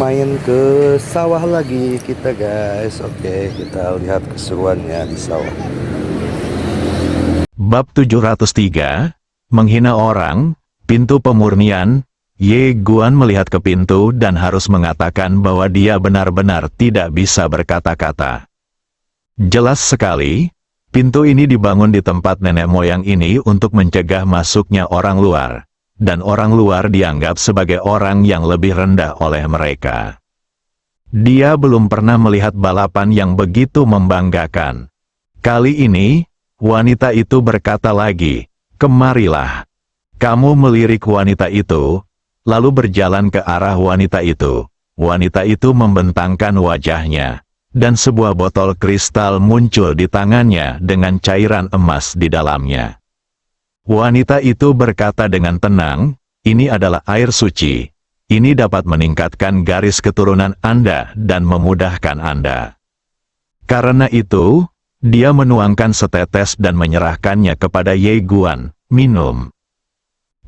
main ke sawah lagi kita guys. Oke, kita lihat keseruannya di sawah. Bab 703, Menghina Orang, Pintu Pemurnian. Ye Guan melihat ke pintu dan harus mengatakan bahwa dia benar-benar tidak bisa berkata-kata. Jelas sekali, pintu ini dibangun di tempat nenek moyang ini untuk mencegah masuknya orang luar, dan orang luar dianggap sebagai orang yang lebih rendah oleh mereka. Dia belum pernah melihat balapan yang begitu membanggakan. Kali ini, wanita itu berkata lagi, "Kemarilah." Kamu melirik wanita itu, lalu berjalan ke arah wanita itu. Wanita itu membentangkan wajahnya, dan sebuah botol kristal muncul di tangannya dengan cairan emas di dalamnya. Wanita itu berkata dengan tenang, "Ini adalah air suci. Ini dapat meningkatkan garis keturunan Anda dan memudahkan Anda." Karena itu, dia menuangkan setetes dan menyerahkannya kepada Ye Guan. "Minum."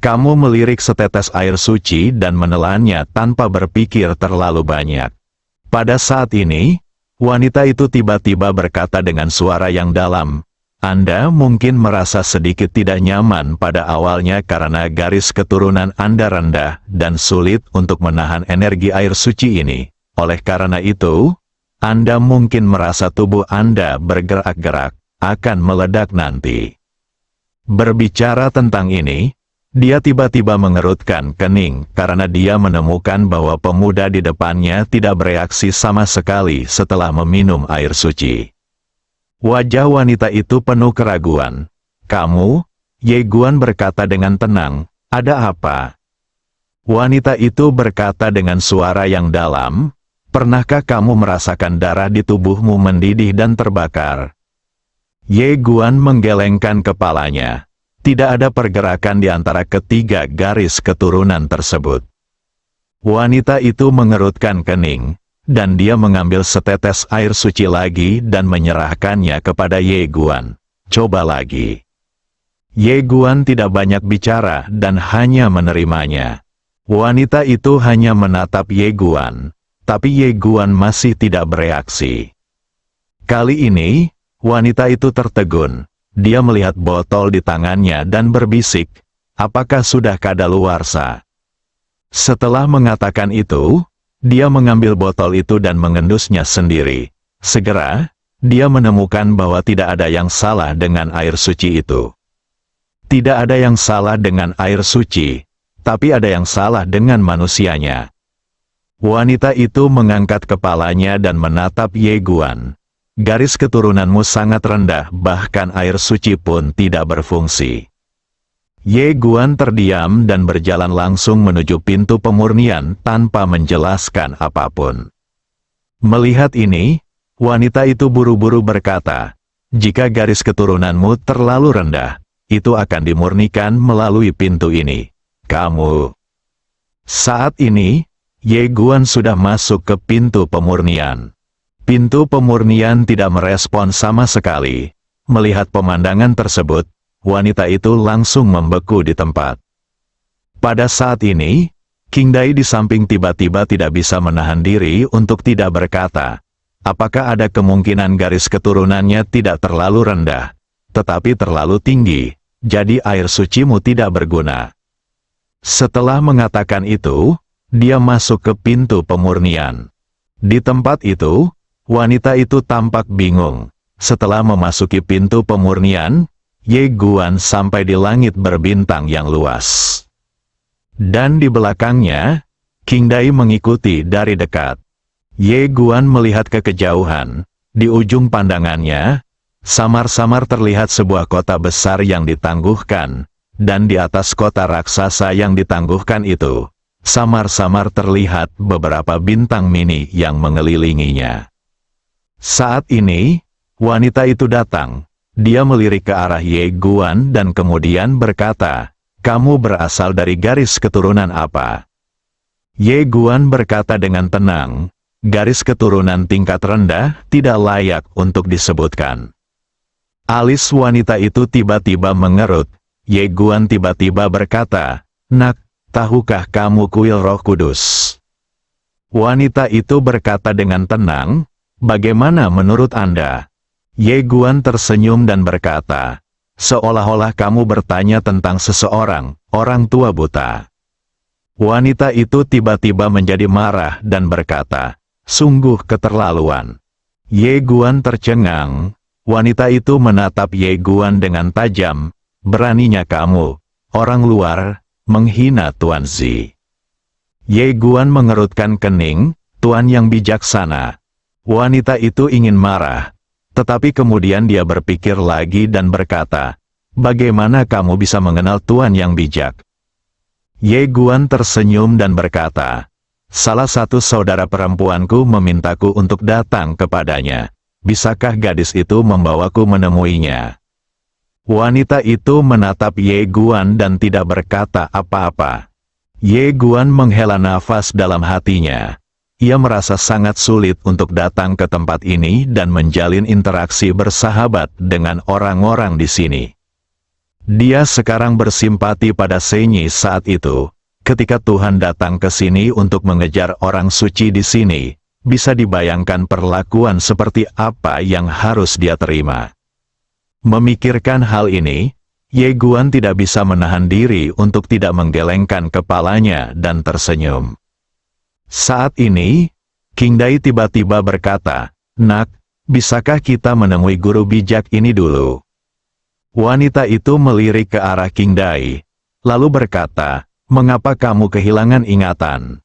Kamu melirik setetes air suci dan menelannya tanpa berpikir terlalu banyak. Pada saat ini, wanita itu tiba-tiba berkata dengan suara yang dalam, "Anda mungkin merasa sedikit tidak nyaman pada awalnya karena garis keturunan Anda rendah dan sulit untuk menahan energi air suci ini. Oleh karena itu, Anda mungkin merasa tubuh Anda bergerak-gerak, akan meledak nanti." Berbicara tentang ini, dia tiba-tiba mengerutkan kening karena dia menemukan bahwa pemuda di depannya tidak bereaksi sama sekali setelah meminum air suci. Wajah wanita itu penuh keraguan. "Kamu?" Ye Guan berkata dengan tenang, "Ada apa?" Wanita itu berkata dengan suara yang dalam, "Pernahkah kamu merasakan darah di tubuhmu mendidih dan terbakar?" Ye Guan menggelengkan kepalanya. Tidak ada pergerakan di antara ketiga garis keturunan tersebut. Wanita itu mengerutkan kening, dan dia mengambil setetes air suci lagi dan menyerahkannya kepada Ye Guan. "Coba lagi." Ye Guan tidak banyak bicara dan hanya menerimanya. Wanita itu hanya menatap Ye Guan, tapi Ye Guan masih tidak bereaksi. Kali ini, wanita itu tertegun. Dia melihat botol di tangannya dan berbisik, "Apakah sudah kadaluarsa?" Setelah mengatakan itu, dia mengambil botol itu dan mengendusnya sendiri. Segera, dia menemukan bahwa tidak ada yang salah dengan air suci itu. Tidak ada yang salah dengan air suci, tapi ada yang salah dengan manusianya. Wanita itu mengangkat kepalanya dan menatap Ye Guan. "Garis keturunanmu sangat rendah, bahkan air suci pun tidak berfungsi." Ye Guan terdiam dan berjalan langsung menuju pintu pemurnian tanpa menjelaskan apapun. Melihat ini, wanita itu buru-buru berkata, "Jika garis keturunanmu terlalu rendah, itu akan dimurnikan melalui pintu ini. Kamu..." Saat ini, Ye Guan sudah masuk ke pintu pemurnian. Pintu pemurnian tidak merespon sama sekali. Melihat pemandangan tersebut, wanita itu langsung membeku di tempat. Pada saat ini, King Dai di samping tiba-tiba tidak bisa menahan diri untuk tidak berkata, "Apakah ada kemungkinan garis keturunannya tidak terlalu rendah, tetapi terlalu tinggi, jadi air sucimu tidak berguna?" Setelah mengatakan itu, dia masuk ke pintu pemurnian. Di tempat itu, wanita itu tampak bingung. Setelah memasuki pintu pemurnian, Ye Guan sampai di langit berbintang yang luas. Dan di belakangnya, King Dai mengikuti dari dekat. Ye Guan melihat ke kejauhan. Di ujung pandangannya, samar-samar terlihat sebuah kota besar yang ditangguhkan, dan di atas kota raksasa yang ditangguhkan itu, samar-samar terlihat beberapa bintang mini yang mengelilinginya. Saat ini, wanita itu datang. Dia melirik ke arah Ye Guan dan kemudian berkata, "Kamu berasal dari garis keturunan apa?" Ye Guan berkata dengan tenang, "Garis keturunan tingkat rendah tidak layak untuk disebutkan." Alis wanita itu tiba-tiba mengerut. Ye Guan tiba-tiba berkata, "Nak, tahukah kamu kuil Roh Kudus?" Wanita itu berkata dengan tenang, "Bagaimana menurut Anda?" Ye Guan tersenyum dan berkata, "Seolah-olah kamu bertanya tentang seseorang, orang tua buta." Wanita itu tiba-tiba menjadi marah dan berkata, "Sungguh keterlaluan." Ye Guan tercengang. Wanita itu menatap Ye Guan dengan tajam. "Beraninya kamu, orang luar, menghina Tuan Zi." Ye Guan mengerutkan kening. "Tuan yang bijaksana." Wanita itu ingin marah, tetapi kemudian dia berpikir lagi dan berkata, "Bagaimana kamu bisa mengenal Tuan yang bijak?" Ye Guan tersenyum dan berkata, "Salah satu saudara perempuanku memintaku untuk datang kepadanya. Bisakah gadis itu membawaku menemuinya?" Wanita itu menatap Ye Guan dan tidak berkata apa-apa. Ye Guan menghela nafas dalam hatinya. Ia merasa sangat sulit untuk datang ke tempat ini dan menjalin interaksi bersahabat dengan orang-orang di sini. Dia sekarang bersimpati pada Senyi saat itu, ketika Tuhan datang ke sini untuk mengejar orang suci di sini. Bisa dibayangkan perlakuan seperti apa yang harus dia terima. Memikirkan hal ini, Ye Guan tidak bisa menahan diri untuk tidak menggelengkan kepalanya dan tersenyum. Saat ini, King Dai tiba-tiba berkata, "Nak, bisakah kita menemui guru bijak ini dulu?" Wanita itu melirik ke arah King Dai, lalu berkata, "Mengapa kamu kehilangan ingatan?"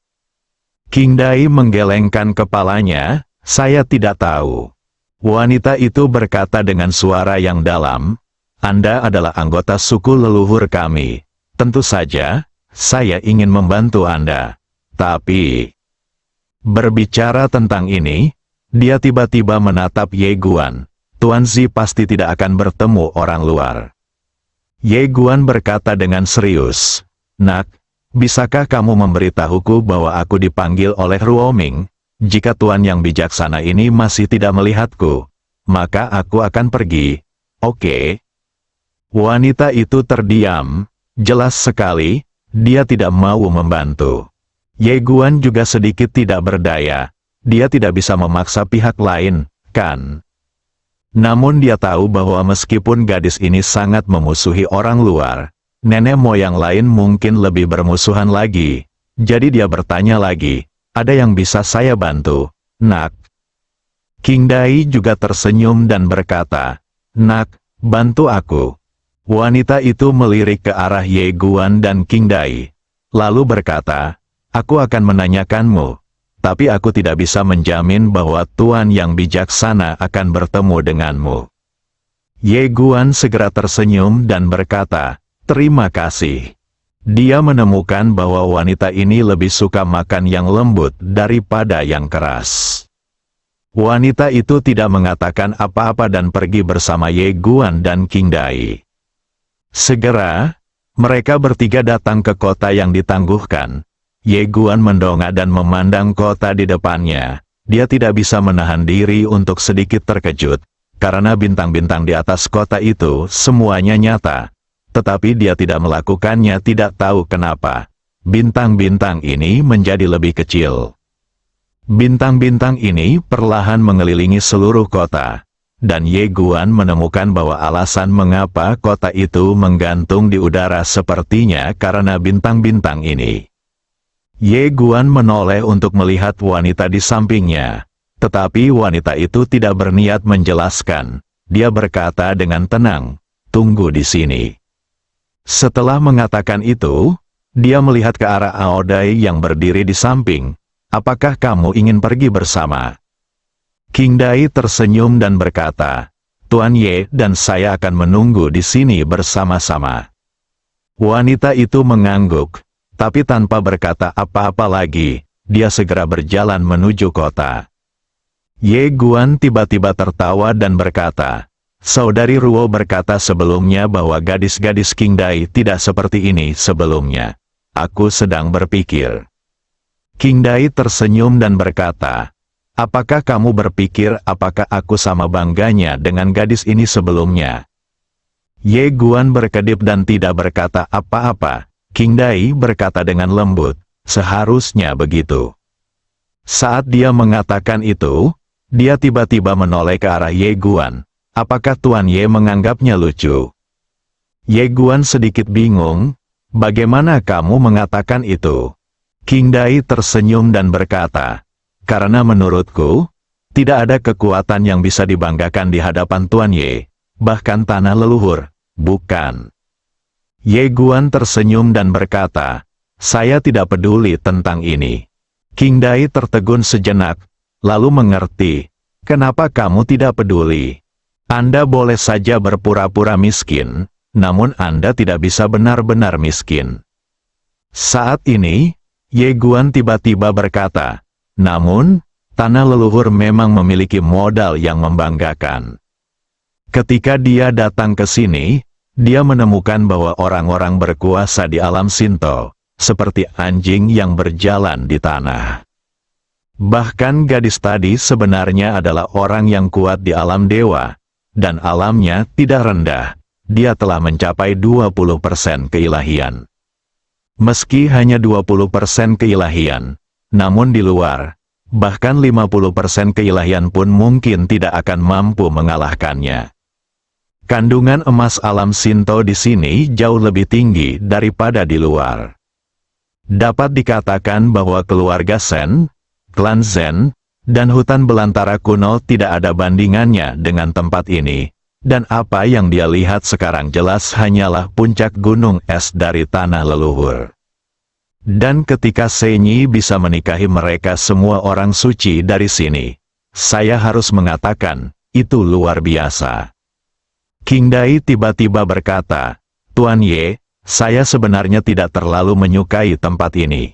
King Dai menggelengkan kepalanya, "Saya tidak tahu." Wanita itu berkata dengan suara yang dalam, "Anda adalah anggota suku leluhur kami. Tentu saja, saya ingin membantu Anda. Tapi..." Berbicara tentang ini, dia tiba-tiba menatap Ye Guan. "Tuan Zi pasti tidak akan bertemu orang luar." Ye Guan berkata dengan serius, "Nak, bisakah kamu memberitahuku bahwa aku dipanggil oleh Ruoming? Jika Tuan yang bijaksana ini masih tidak melihatku, maka aku akan pergi. Oke?" Wanita itu terdiam. Jelas sekali, dia tidak mau membantu. Ye Guan juga sedikit tidak berdaya. Dia tidak bisa memaksa pihak lain, kan? Namun dia tahu bahwa meskipun gadis ini sangat memusuhi orang luar, nenek moyang lain mungkin lebih bermusuhan lagi. Jadi dia bertanya lagi, "Ada yang bisa saya bantu, Nak?" King Dai juga tersenyum dan berkata, "Nak, bantu aku." Wanita itu melirik ke arah Ye Guan dan King Dai, lalu berkata, "Aku akan menanyakanmu, tapi aku tidak bisa menjamin bahwa Tuan yang bijaksana akan bertemu denganmu." Ye Guan segera tersenyum dan berkata, "Terima kasih." Dia menemukan bahwa wanita ini lebih suka makan yang lembut daripada yang keras. Wanita itu tidak mengatakan apa-apa dan pergi bersama Ye Guan dan King Dai. Segera, mereka bertiga datang ke kota yang ditangguhkan. Ye Guan mendongak dan memandang kota di depannya. Dia tidak bisa menahan diri untuk sedikit terkejut, karena bintang-bintang di atas kota itu semuanya nyata. Tetapi dia tidak melakukannya, tidak tahu kenapa. Bintang-bintang ini menjadi lebih kecil. Bintang-bintang ini perlahan mengelilingi seluruh kota. Dan Ye Guan menemukan bahwa alasan mengapa kota itu menggantung di udara sepertinya karena bintang-bintang ini. Ye Guan menoleh untuk melihat wanita di sampingnya. Tetapi wanita itu tidak berniat menjelaskan. Dia berkata dengan tenang, "Tunggu di sini." Setelah mengatakan itu, dia melihat ke arah Aodai yang berdiri di samping. "Apakah kamu ingin pergi bersama?" King Dai tersenyum dan berkata, "Tuan Ye dan saya akan menunggu di sini bersama-sama." Wanita itu mengangguk, tapi tanpa berkata apa-apa lagi, dia segera berjalan menuju kota. Ye Guan tiba-tiba tertawa dan berkata, "Saudari Ruo berkata sebelumnya bahwa gadis-gadis King Dai tidak seperti ini sebelumnya. Aku sedang berpikir." King Dai tersenyum dan berkata, "Apakah kamu berpikir apakah aku sama bangganya dengan gadis ini sebelumnya?" Ye Guan berkedip dan tidak berkata apa-apa. King Dai berkata dengan lembut, "Seharusnya begitu." Saat dia mengatakan itu, dia tiba-tiba menoleh ke arah Ye Guan. Apakah Tuan Ye menganggapnya lucu? Ye Guan sedikit bingung. Bagaimana kamu mengatakan itu? King Dai tersenyum dan berkata, karena menurutku, tidak ada kekuatan yang bisa dibanggakan di hadapan Tuan Ye, bahkan tanah leluhur, bukan? Ye Guan tersenyum dan berkata, saya tidak peduli tentang ini. King Dai tertegun sejenak, lalu mengerti, kenapa kamu tidak peduli? Anda boleh saja berpura-pura miskin, namun Anda tidak bisa benar-benar miskin. Saat ini, Ye Guan tiba-tiba berkata, namun, tanah leluhur memang memiliki modal yang membanggakan. Ketika dia datang ke sini, dia menemukan bahwa orang-orang berkuasa di alam Shinto, seperti anjing yang berjalan di tanah. Bahkan gadis tadi sebenarnya adalah orang yang kuat di alam dewa, dan alamnya tidak rendah. Dia telah mencapai 20% keilahian. Meski hanya 20% keilahian, namun di luar, bahkan 50% keilahian pun mungkin tidak akan mampu mengalahkannya. Kandungan emas alam Shinto di sini jauh lebih tinggi daripada di luar. Dapat dikatakan bahwa keluarga Sen, klan Zen, dan hutan belantara kuno tidak ada bandingannya dengan tempat ini, dan apa yang dia lihat sekarang jelas hanyalah puncak gunung es dari tanah leluhur. Dan ketika Senyi bisa menikahi mereka semua orang suci dari sini, saya harus mengatakan, itu luar biasa. King Dai tiba-tiba berkata, Tuan Ye, saya sebenarnya tidak terlalu menyukai tempat ini.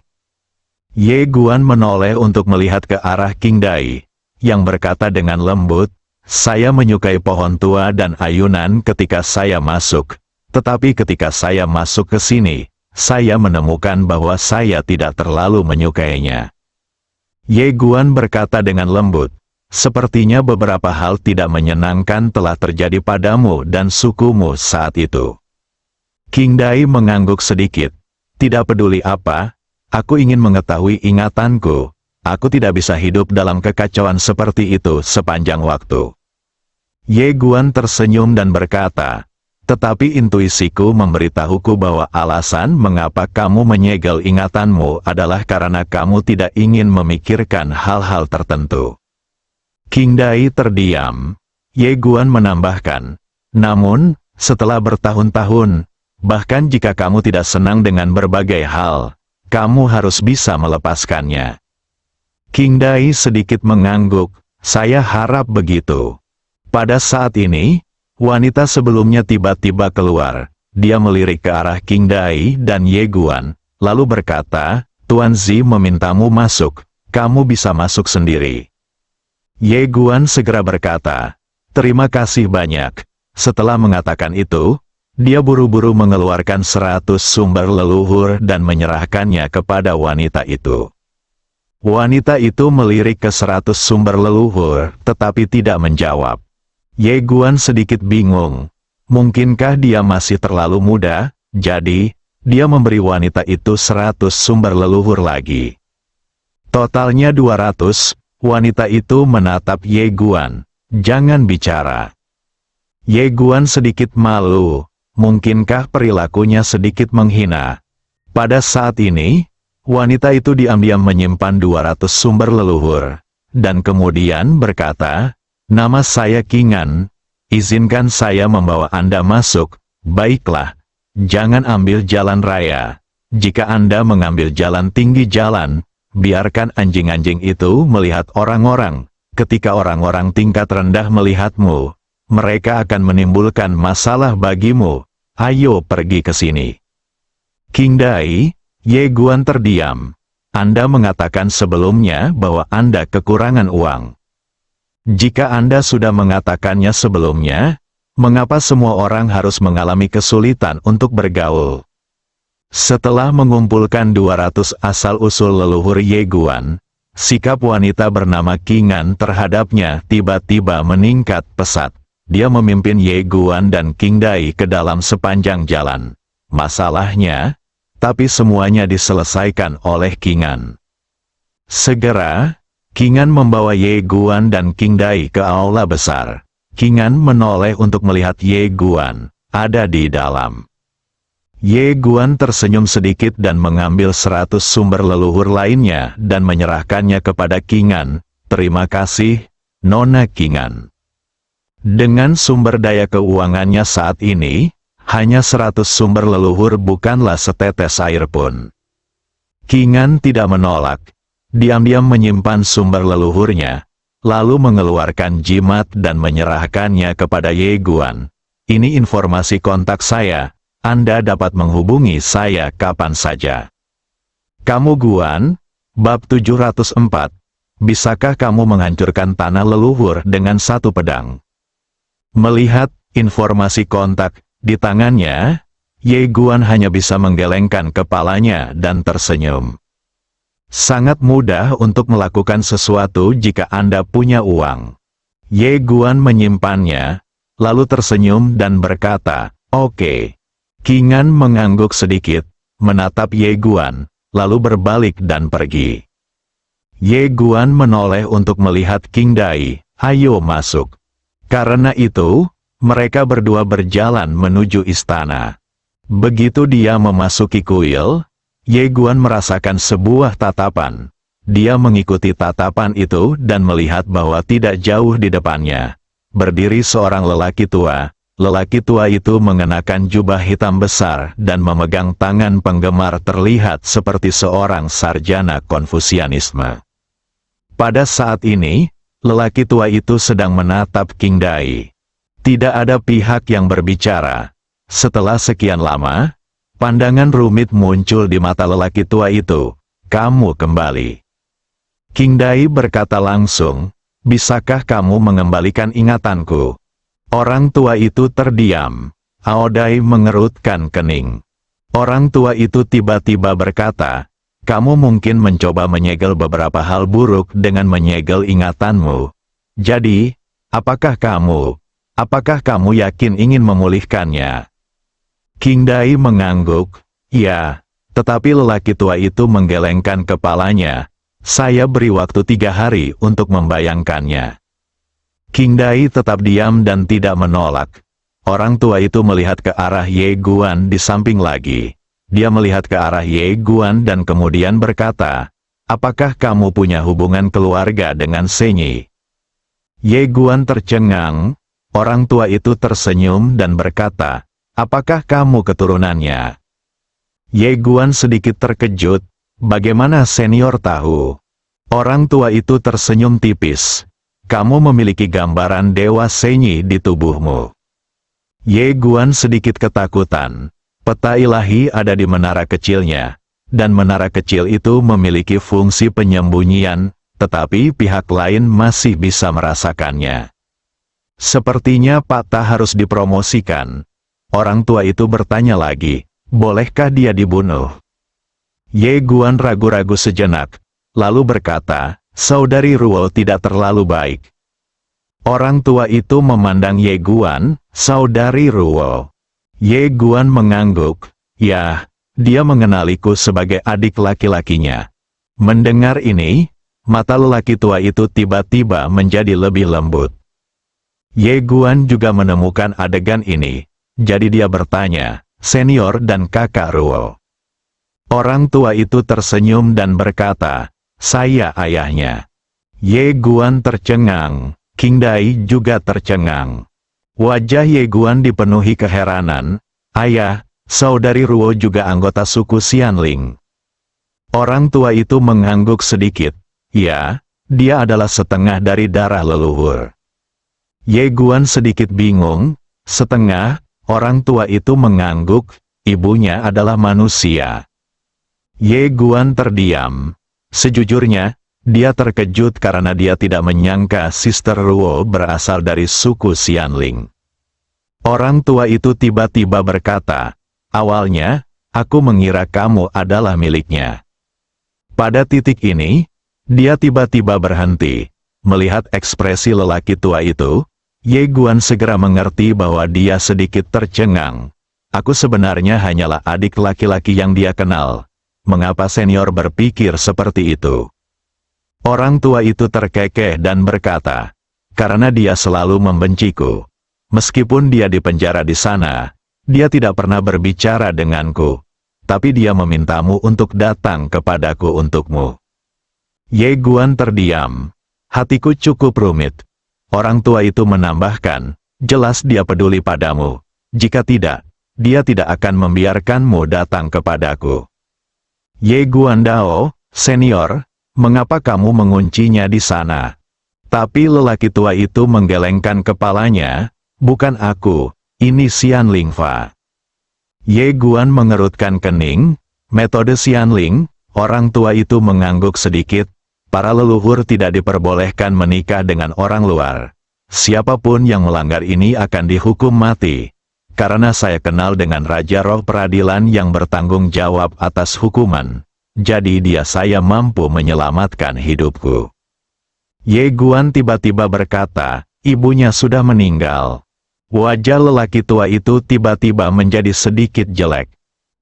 Ye Guan menoleh untuk melihat ke arah King Dai, yang berkata dengan lembut, saya menyukai pohon tua dan ayunan ketika saya masuk, tetapi ketika saya masuk ke sini, saya menemukan bahwa saya tidak terlalu menyukainya. Ye Guan berkata dengan lembut, sepertinya beberapa hal tidak menyenangkan telah terjadi padamu dan sukumu saat itu. King Dai mengangguk sedikit. Tidak peduli apa, aku ingin mengetahui ingatanku. Aku tidak bisa hidup dalam kekacauan seperti itu sepanjang waktu. Ye Guan tersenyum dan berkata, tetapi intuisiku memberitahuku bahwa alasan mengapa kamu menyegel ingatanmu adalah karena kamu tidak ingin memikirkan hal-hal tertentu. King Dai terdiam. Ye Guan menambahkan, namun, setelah bertahun-tahun, bahkan jika kamu tidak senang dengan berbagai hal, kamu harus bisa melepaskannya. King Dai sedikit mengangguk, saya harap begitu. Pada saat ini, wanita sebelumnya tiba-tiba keluar. Dia melirik ke arah King Dai dan Ye Guan, lalu berkata, Tuan Zi memintamu masuk, kamu bisa masuk sendiri. Ye Guan segera berkata, terima kasih banyak. Setelah mengatakan itu, dia buru-buru mengeluarkan 100 sumber leluhur dan menyerahkannya kepada wanita itu. Wanita itu melirik ke 100 sumber leluhur, tetapi tidak menjawab. Ye Guan sedikit bingung. Mungkinkah dia masih terlalu muda? Jadi, dia memberi wanita itu 100 sumber leluhur lagi. Totalnya 200, wanita itu menatap Ye Guan. Jangan bicara. Ye Guan sedikit malu. Mungkinkah perilakunya sedikit menghina? Pada saat ini, wanita itu diam-diam menyimpan 200 sumber leluhur, dan kemudian berkata, nama saya Kingan, izinkan saya membawa Anda masuk. Baiklah, jangan ambil jalan raya. Jika Anda mengambil jalan tinggi jalan, biarkan anjing-anjing itu melihat orang-orang. Ketika orang-orang tingkat rendah melihatmu, mereka akan menimbulkan masalah bagimu. Ayo pergi ke sini. King Dai, Ye Guan terdiam. Anda mengatakan sebelumnya bahwa Anda kekurangan uang. Jika Anda sudah mengatakannya sebelumnya, mengapa semua orang harus mengalami kesulitan untuk bergaul? Setelah mengumpulkan 200 asal-usul leluhur Ye Guan, sikap wanita bernama Kingan terhadapnya tiba-tiba meningkat pesat. Dia memimpin Ye Guan dan King Dai ke dalam sepanjang jalan. Masalahnya, tapi semuanya diselesaikan oleh Kingan. Segera, Kingan membawa Ye Guan dan King Dai ke aula besar. Kingan menoleh untuk melihat Ye Guan ada di dalam. Ye Guan tersenyum sedikit dan mengambil 100 sumber leluhur lainnya dan menyerahkannya kepada Kingan. Terima kasih, Nona Kingan. Dengan sumber daya keuangannya saat ini, hanya 100 sumber leluhur bukanlah setetes air pun. Kingan tidak menolak, diam-diam menyimpan sumber leluhurnya, lalu mengeluarkan jimat dan menyerahkannya kepada Ye Guan. Ini informasi kontak saya. Anda dapat menghubungi saya kapan saja. Kamu Guan, bab 704. Bisakah kamu menghancurkan tanah leluhur dengan satu pedang? Melihat informasi kontak di tangannya, Ye Guan hanya bisa menggelengkan kepalanya dan tersenyum. Sangat mudah untuk melakukan sesuatu jika Anda punya uang. Ye Guan menyimpannya, lalu tersenyum dan berkata, "Oke." Kingan mengangguk sedikit, menatap Ye Guan, lalu berbalik dan pergi. Ye Guan menoleh untuk melihat King Dai, "Ayo masuk." Karena itu, mereka berdua berjalan menuju istana. Begitu dia memasuki kuil, Ye Guan merasakan sebuah tatapan. Dia mengikuti tatapan itu dan melihat bahwa tidak jauh di depannya berdiri seorang lelaki tua. Lelaki tua itu mengenakan jubah hitam besar dan memegang tangan penggemar terlihat seperti seorang sarjana Konfusianisme. Pada saat ini, lelaki tua itu sedang menatap King Dai. Tidak ada pihak yang berbicara. Setelah sekian lama, pandangan rumit muncul di mata lelaki tua itu. "Kamu kembali." King Dai berkata langsung, "Bisakah kamu mengembalikan ingatanku?" Orang tua itu terdiam. Aodai mengerutkan kening. Orang tua itu tiba-tiba berkata, "Kamu mungkin mencoba menyegel beberapa hal buruk dengan menyegel ingatanmu. Jadi, apakah kamu yakin ingin memulihkannya?" King Dai mengangguk, "Ya." Tetapi lelaki tua itu menggelengkan kepalanya. "Saya beri waktu 3 hari untuk membayangkannya." King Dai tetap diam dan tidak menolak. Orang tua itu melihat ke arah Ye Guan di samping lagi. Dia melihat ke arah Ye Guan dan kemudian berkata, "Apakah kamu punya hubungan keluarga dengan Senyi?" Ye Guan tercengang. Orang tua itu tersenyum dan berkata, "Apakah kamu keturunannya?" Ye Guan sedikit terkejut. "Bagaimana senior tahu?" Orang tua itu tersenyum tipis. "Kamu memiliki gambaran Dewa Senyi di tubuhmu." Ye Guan sedikit ketakutan. Peta ilahi ada di menara kecilnya, dan menara kecil itu memiliki fungsi penyembunyian, tetapi pihak lain masih bisa merasakannya. Sepertinya peta harus dipromosikan. Orang tua itu bertanya lagi, "Bolehkah dia dibunuh?" Ye Guan ragu-ragu sejenak, lalu berkata, "Saudari Ruo tidak terlalu baik." Orang tua itu memandang Ye Guan, "Saudari Ruo." Ye Guan mengangguk, "Ya, dia mengenaliku sebagai adik laki-lakinya." Mendengar ini, mata lelaki tua itu tiba-tiba menjadi lebih lembut. Ye Guan juga menemukan adegan ini, jadi dia bertanya, "Senior dan kakak Ruo?" Orang tua itu tersenyum dan berkata, "Saya ayahnya." Ye Guan tercengang. King Dai juga tercengang. Wajah Ye Guan dipenuhi keheranan. "Ayah, saudari Ruo juga anggota suku Xianling." Orang tua itu mengangguk sedikit. "Ya, dia adalah setengah dari darah leluhur." Ye Guan sedikit bingung. "Setengah?" Orang tua itu mengangguk. "Ibunya adalah manusia." Ye Guan terdiam. Sejujurnya, dia terkejut karena dia tidak menyangka Sister Ruo berasal dari suku Xianling. Orang tua itu tiba-tiba berkata, "Awalnya, aku mengira kamu adalah miliknya." Pada titik ini, dia tiba-tiba berhenti. Melihat ekspresi lelaki tua itu, Ye Guan segera mengerti bahwa dia sedikit tercengang. "Aku sebenarnya hanyalah adik laki-laki yang dia kenal. Mengapa senior berpikir seperti itu?" Orang tua itu terkekeh dan berkata, "Karena dia selalu membenciku. Meskipun dia dipenjara di sana, dia tidak pernah berbicara denganku. Tapi dia memintamu untuk datang kepadaku untukmu." Ye Guan terdiam. Hatiku cukup rumit. Orang tua itu menambahkan, "Jelas dia peduli padamu. Jika tidak, dia tidak akan membiarkanmu datang kepadaku." "Ye Guandao, senior, mengapa kamu menguncinya di sana?" Tapi lelaki tua itu menggelengkan kepalanya, "Bukan aku, ini Xianling Fa." Ye Guan mengerutkan kening. Metode Xianling, orang tua itu mengangguk sedikit. Para leluhur tidak diperbolehkan menikah dengan orang luar. Siapapun yang melanggar ini akan dihukum mati. Karena saya kenal dengan Raja Roh Peradilan yang bertanggung jawab atas hukuman. Jadi saya mampu menyelamatkan hidupku. Ye Guan tiba-tiba berkata, "Ibunya sudah meninggal." Wajah lelaki tua itu tiba-tiba menjadi sedikit jelek.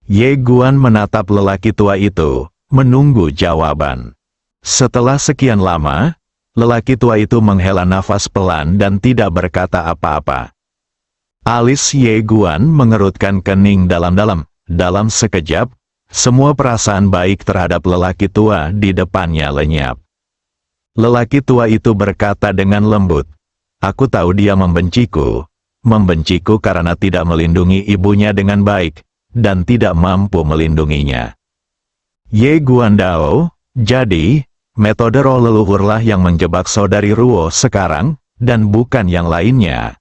Ye Guan menatap lelaki tua itu, menunggu jawaban. Setelah sekian lama, lelaki tua itu menghela nafas pelan dan tidak berkata apa-apa. Alis Ye Guan mengerutkan kening dalam-dalam. Dalam sekejap, semua perasaan baik terhadap lelaki tua di depannya lenyap. Lelaki tua itu berkata dengan lembut, "Aku tahu dia membenciku karena tidak melindungi ibunya dengan baik, dan tidak mampu melindunginya." Ye Guandao, jadi, metode roh leluhurlah yang menjebak saudari Ruo sekarang, dan bukan yang lainnya.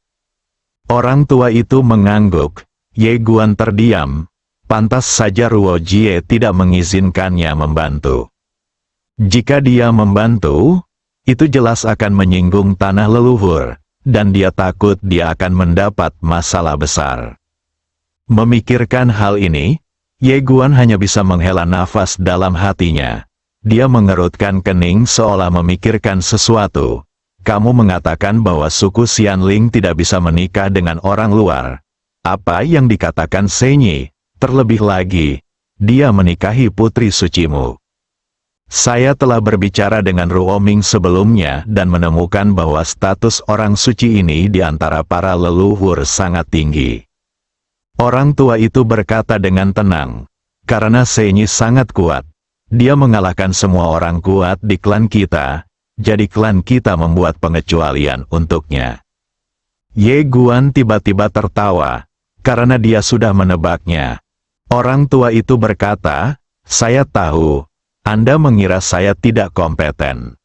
Orang tua itu mengangguk. Ye Guan terdiam. Pantas saja Ruo Jie tidak mengizinkannya membantu. Jika dia membantu, itu jelas akan menyinggung tanah leluhur, dan dia takut dia akan mendapat masalah besar. Memikirkan hal ini, Ye Guan hanya bisa menghela nafas dalam hatinya. Dia mengerutkan kening seolah memikirkan sesuatu. "Kamu mengatakan bahwa suku Xianling tidak bisa menikah dengan orang luar. Apa yang dikatakan Senyi? Terlebih lagi, dia menikahi putri sucimu." Saya telah berbicara dengan Ruoming sebelumnya dan menemukan bahwa status orang suci ini di antara para leluhur sangat tinggi. Orang tua itu berkata dengan tenang, "Karena Senyi sangat kuat. Dia mengalahkan semua orang kuat di klan kita, jadi klan kita membuat pengecualian untuknya." Ye Guan tiba-tiba tertawa, karena dia sudah menebaknya. Orang tua itu berkata, "Saya tahu, Anda mengira saya tidak kompeten."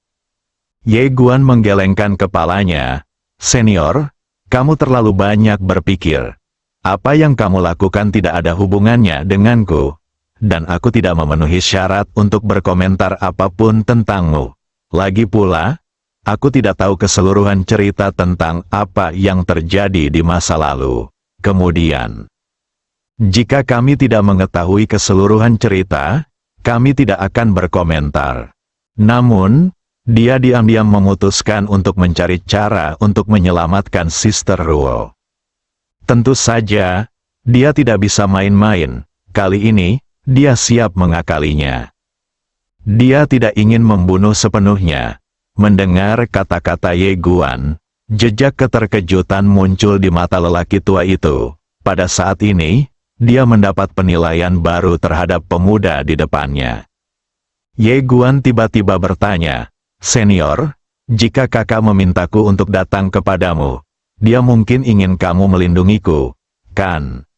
Ye Guan menggelengkan kepalanya, "Senior, kamu terlalu banyak berpikir. Apa yang kamu lakukan tidak ada hubungannya denganku. Dan aku tidak memenuhi syarat untuk berkomentar apapun tentangmu. Lagi pula, aku tidak tahu keseluruhan cerita tentang apa yang terjadi di masa lalu. Kemudian, jika kami tidak mengetahui keseluruhan cerita, kami tidak akan berkomentar." Namun, dia diam-diam memutuskan untuk mencari cara untuk menyelamatkan Sister Ruo. Tentu saja, dia tidak bisa main-main. Kali ini, dia siap mengakalinya. Dia tidak ingin membunuh sepenuhnya. Mendengar kata-kata Ye Guan, jejak keterkejutan muncul di mata lelaki tua itu. Pada saat ini, dia mendapat penilaian baru terhadap pemuda di depannya. Ye Guan tiba-tiba bertanya, "Senior, jika kakak memintaku untuk datang kepadamu, dia mungkin ingin kamu melindungiku, kan?"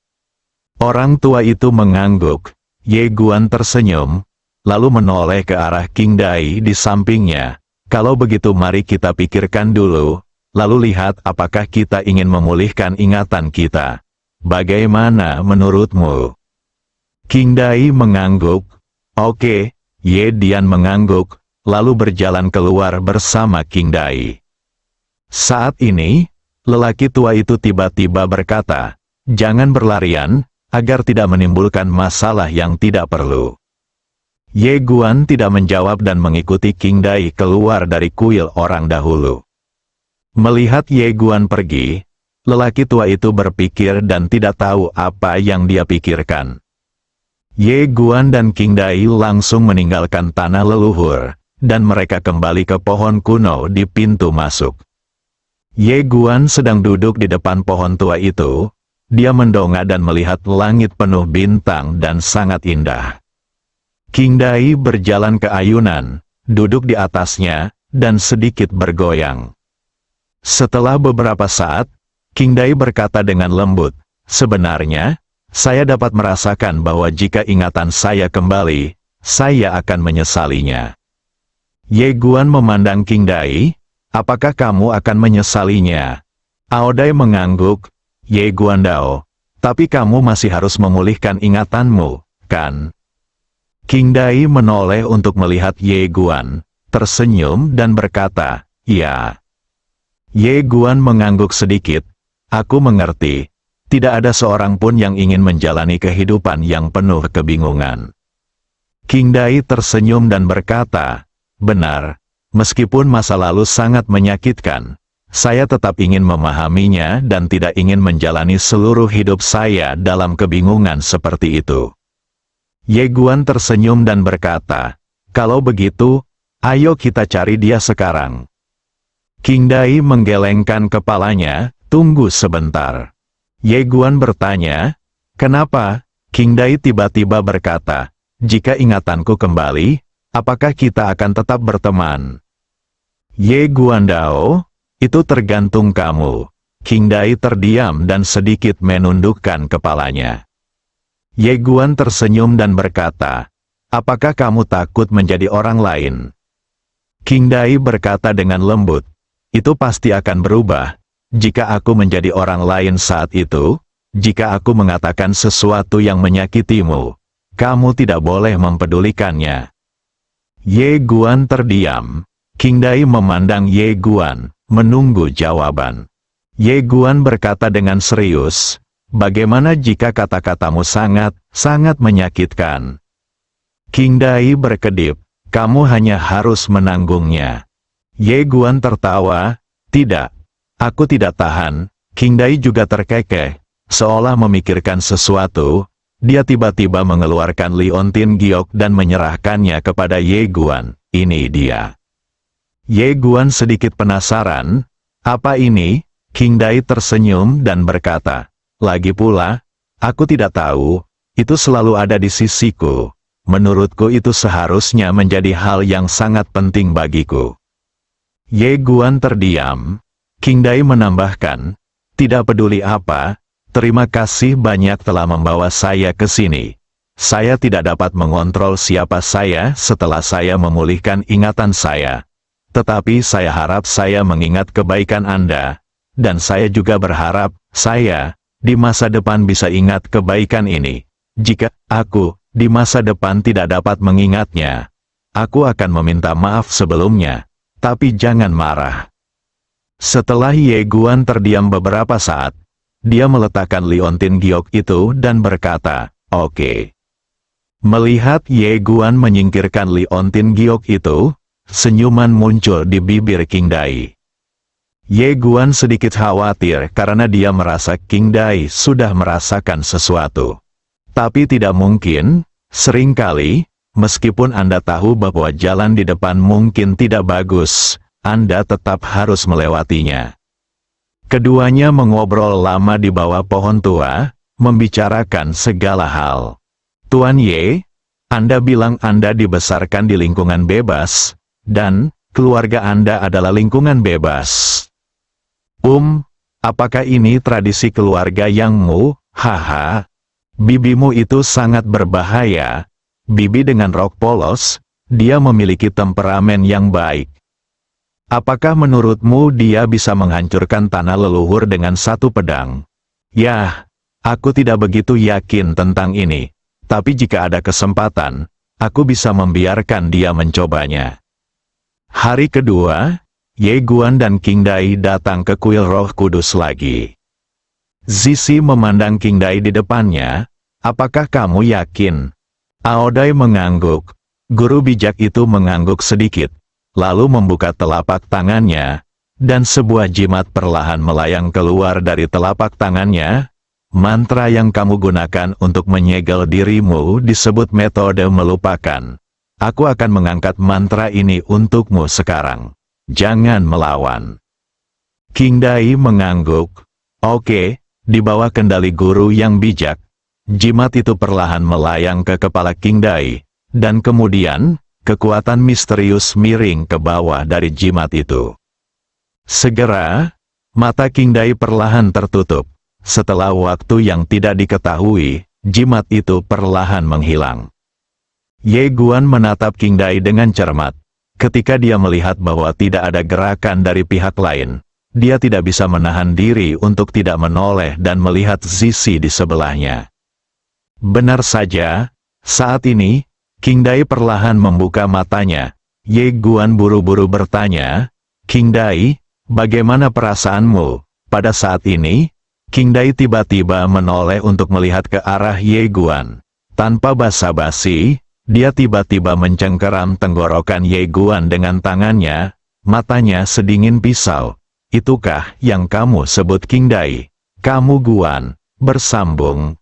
Orang tua itu mengangguk. Ye Guan tersenyum, lalu menoleh ke arah King Dai di sampingnya. "Kalau begitu mari kita pikirkan dulu, lalu lihat apakah kita ingin memulihkan ingatan kita. Bagaimana menurutmu?" King Dai mengangguk. "Oke." Ye Dian mengangguk, lalu berjalan keluar bersama King Dai. Saat ini, lelaki tua itu tiba-tiba berkata, "Jangan berlarian, agar tidak menimbulkan masalah yang tidak perlu." Ye Guan tidak menjawab dan mengikuti King Dai keluar dari kuil orang dahulu. Melihat Ye Guan pergi, lelaki tua itu berpikir dan tidak tahu apa yang dia pikirkan. Ye Guan dan King Dai langsung meninggalkan tanah leluhur, dan mereka kembali ke pohon kuno di pintu masuk. Ye Guan sedang duduk di depan pohon tua itu. Dia mendongak dan melihat langit penuh bintang dan sangat indah. King Dai berjalan ke ayunan, duduk di atasnya, dan sedikit bergoyang. Setelah beberapa saat, King Dai berkata dengan lembut, "Sebenarnya, saya dapat merasakan bahwa jika ingatan saya kembali, saya akan menyesalinya." Ye Guan memandang King Dai, "Apakah kamu akan menyesalinya?" Aodai mengangguk, "Ye Guandao, tapi kamu masih harus memulihkan ingatanmu, kan?" King Dai menoleh untuk melihat Ye Guan, tersenyum dan berkata, "Ya." Ye Guan mengangguk sedikit, "Aku mengerti. Tidak ada seorang pun yang ingin menjalani kehidupan yang penuh kebingungan." King Dai tersenyum dan berkata, "Benar, meskipun masa lalu sangat menyakitkan, saya tetap ingin memahaminya dan tidak ingin menjalani seluruh hidup saya dalam kebingungan seperti itu." Ye Guan tersenyum dan berkata, "Kalau begitu, ayo kita cari dia sekarang." King Dai menggelengkan kepalanya, "Tunggu sebentar." Ye Guan bertanya, "Kenapa?" King Dai tiba-tiba berkata, "Jika ingatanku kembali, apakah kita akan tetap berteman?" Ye Guandao, "Itu tergantung kamu." King Dai terdiam dan sedikit menundukkan kepalanya. Ye Guan tersenyum dan berkata, "Apakah kamu takut menjadi orang lain?" King Dai berkata dengan lembut, "Itu pasti akan berubah. Jika aku menjadi orang lain saat itu, jika aku mengatakan sesuatu yang menyakitimu, kamu tidak boleh mempedulikannya." Ye Guan terdiam. King Dai memandang Ye Guan, menunggu jawaban. Ye Guan berkata dengan serius, "Bagaimana jika kata-katamu sangat menyakitkan?" King Dai berkedip, "Kamu hanya harus menanggungnya." Ye Guan tertawa, "Tidak, aku tidak tahan." King Dai juga terkekeh, seolah memikirkan sesuatu. Dia tiba-tiba mengeluarkan liontin giok dan menyerahkannya kepada Ye Guan. "Ini dia." Ye Guan sedikit penasaran, "Apa ini?" King Dai tersenyum dan berkata, "Lagi pula, aku tidak tahu, itu selalu ada di sisiku. Menurutku itu seharusnya menjadi hal yang sangat penting bagiku." Ye Guan terdiam. King Dai menambahkan, "Tidak peduli apa, terima kasih banyak telah membawa saya ke sini. Saya tidak dapat mengontrol siapa saya setelah saya memulihkan ingatan saya. Tetapi saya harap saya mengingat kebaikan Anda, dan saya juga berharap saya di masa depan bisa ingat kebaikan ini. Jika aku di masa depan tidak dapat mengingatnya, aku akan meminta maaf sebelumnya, tapi jangan marah." Setelah Ye Guan terdiam beberapa saat, dia meletakkan liontin giok itu dan berkata, "Oke." Melihat Ye Guan menyingkirkan liontin giok itu, senyuman muncul di bibir King Dai. Ye Guan sedikit khawatir karena dia merasa King Dai sudah merasakan sesuatu. Tapi tidak mungkin, seringkali, meskipun Anda tahu bahwa jalan di depan mungkin tidak bagus, Anda tetap harus melewatinya. Keduanya mengobrol lama di bawah pohon tua, membicarakan segala hal. "Tuan Ye, Anda bilang Anda dibesarkan di lingkungan bebas, dan keluarga Anda adalah lingkungan bebas. Apakah ini tradisi keluarga yangmu? Haha. Bibimu itu sangat berbahaya." Bibi dengan rok polos, dia memiliki temperamen yang baik. "Apakah menurutmu dia bisa menghancurkan tanah leluhur dengan satu pedang?" "Yah, aku tidak begitu yakin tentang ini. Tapi jika ada kesempatan, aku bisa membiarkan dia mencobanya." Hari kedua, Ye Guan dan King Dai datang ke kuil Roh Kudus lagi. Zizi memandang King Dai di depannya, "Apakah kamu yakin?" Aodai mengangguk. Guru bijak itu mengangguk sedikit, lalu membuka telapak tangannya, dan sebuah jimat perlahan melayang keluar dari telapak tangannya. "Mantra yang kamu gunakan untuk menyegel dirimu disebut metode melupakan. Aku akan mengangkat mantra ini untukmu sekarang. Jangan melawan. King Dai mengangguk. Oke, di bawah kendali guru yang bijak, jimat itu perlahan melayang ke kepala King Dai, dan kemudian, kekuatan misterius miring ke bawah dari jimat itu. Segera, mata King Dai perlahan tertutup. Setelah waktu yang tidak diketahui, jimat itu perlahan menghilang. Ye Guan menatap King Dai dengan cermat. Ketika dia melihat bahwa tidak ada gerakan dari pihak lain, dia tidak bisa menahan diri untuk tidak menoleh dan melihat Zizi di sebelahnya. Benar saja, saat ini, King Dai perlahan membuka matanya. Ye Guan buru-buru bertanya, King Dai, bagaimana perasaanmu? Pada saat ini, King Dai tiba-tiba menoleh untuk melihat ke arah Ye Guan. Tanpa basa-basi, dia tiba-tiba mencengkeram tenggorokan Ye Guan dengan tangannya, matanya sedingin pisau. Itukah yang kamu sebut King Dai? Kamu Guan, bersambung.